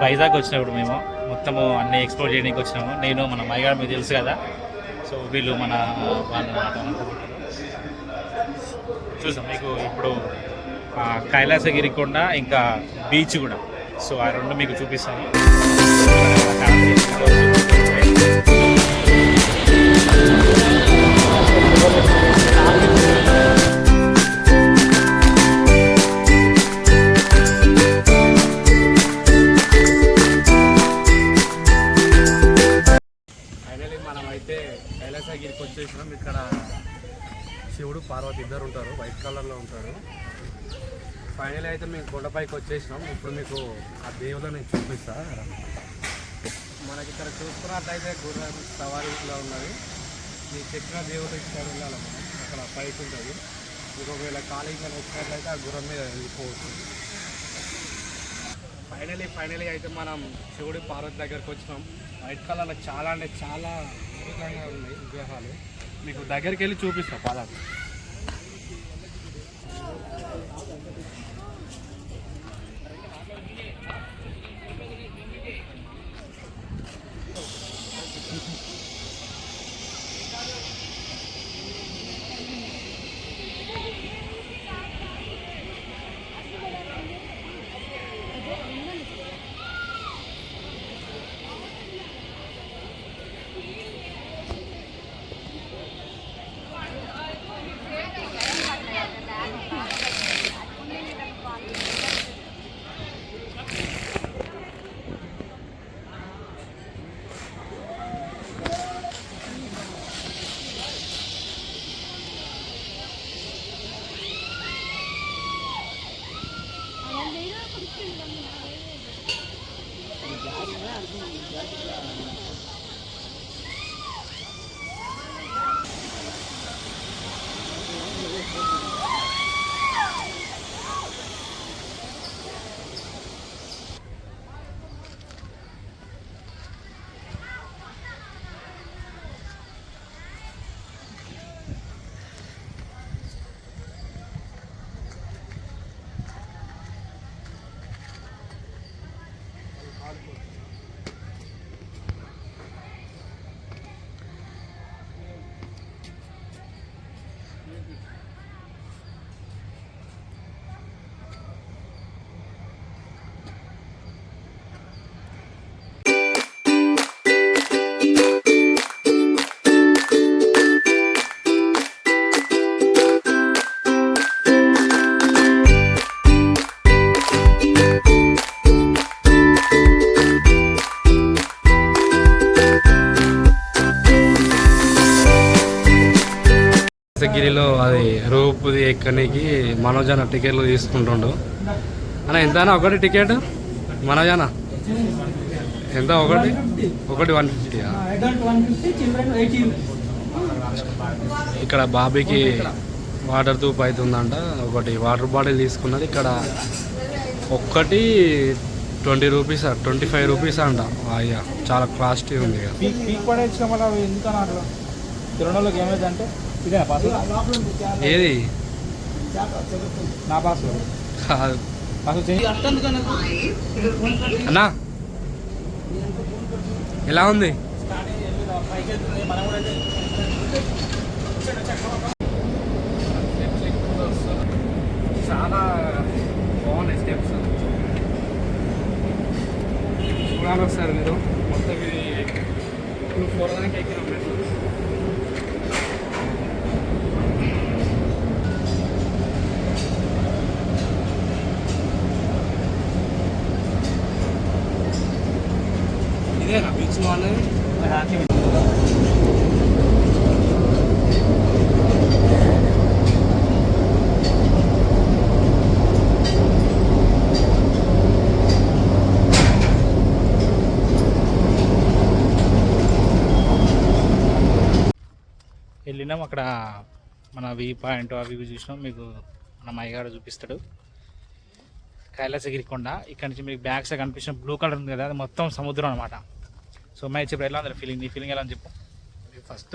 వైజాగ్ వచ్చినప్పుడు మేము మొత్తము అన్ని ఎక్స్ప్లోర్ చేయడానికి వచ్చినాము. నేను మన మైగాడు మీకు తెలుసు కదా. సో వీళ్ళు మన వాళ్ళు చూసాం మీకు ఇప్పుడు కైలాసగిరి కొండ ఇంకా బీచ్ కూడా. సో ఆ రెండు మీకు చూపిస్తాను. ఫైనలీ మనమైతే కైలాసగిరికి వచ్చేసినాం. ఇక్కడ శివుడు పార్వతి ఇద్దరు ఉంటారు, వైట్ కలర్లో ఉంటారు. ఫైనల్ అయితే మేము కొండపైకి వచ్చేసినాం. ఇప్పుడు మీకు ఆ దేవుళ్ళని నేను చూపిస్తా. మనకి ఇక్కడ చూసుకున్నట్లయితే గుర్రం సవారీలో ఉన్నది. మీకు చెప్పిన దేవుడు ఇక్కడ వెళ్ళాలి మనం. అక్కడ పైకి ఉంటుంది. మీకు ఒకవేళ ఖాళీగా వచ్చినట్లయితే ఆ గుర్రం మీద వెళ్ళిపోవచ్చు. ఫైనలీ అయితే మనం శివుడి పార్వతి దగ్గరకు వచ్చినాం. వైట్ కలర్లో చాలా అంటే చాలా అద్భుతంగా ఉన్నాయి విగ్రహాలు. మీకు దగ్గరికి వెళ్ళి చూపిస్తాం పాదాలు. గిరిలో అది రూపుది ఎక్కనికి మనోజన టికెట్లు తీసుకుంటుండు అన్న. ఎంతనా ఒకటి టికెట్ మనోజన ఎంత? ఒకటి 150. ఇక్కడ బాబీకి వాటర్ తూపు అవుతుందంట. ఒకటి వాటర్ బాటిల్ తీసుకున్నది. ఇక్కడ ఒక్కటి 20 రూపీస్ 25 రూపీస్ అంట. అయ్యా చాలా కాస్ట్లీ ఉంది. ఏది అన్నా ఎలా ఉంది? చాలా బాగున్నాయి స్టెప్స్. చూడాలి ఒకసారి మీరు. మొత్తం ఇది 4 దానికి ఎక్కినాం. ఇదేనా బీచ్లో అనేది? వెళ్ళినాం. అక్కడ మన వ్యూ పాయింట్ అవి చూసినాం. మీకు మన మైగాడు చూపిస్తాడు. కైలాసగిరి కొండ. ఇక్కడ నుంచి మీకు బ్యాక్ సైడ్ కనిపించిన బ్లూ కలర్ ఉంది కదా, అది మొత్తం సముద్రం అనమాట. సో మై చెప్పు ఎలా ఉంది ఫీలింగ్? నీ ఫీలింగ్ ఎలా అని చెప్పు.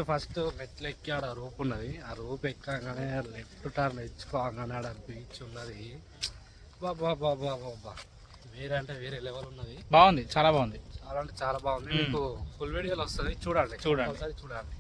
ఫస్ట్ మెట్లు ఎక్కి ఆడ రూప్ ఉన్నది. ఆ రూప్ ఎక్కగానే లెఫ్ట్ టర్న్ ఇచ్చుకోగానే ఆడ బీచ్ ఉన్నది. బాబా బాబా బాబా వేరే అంటే వేరే లెవెల్ ఉన్నది. బాగుంది, చాలా బాగుంది. చాలా అంటే చాలా బాగుంది. మీకు ఫుల్ వీడియోలు వస్తుంది, చూడండి చూడండి. ఒకసారి చూడండి.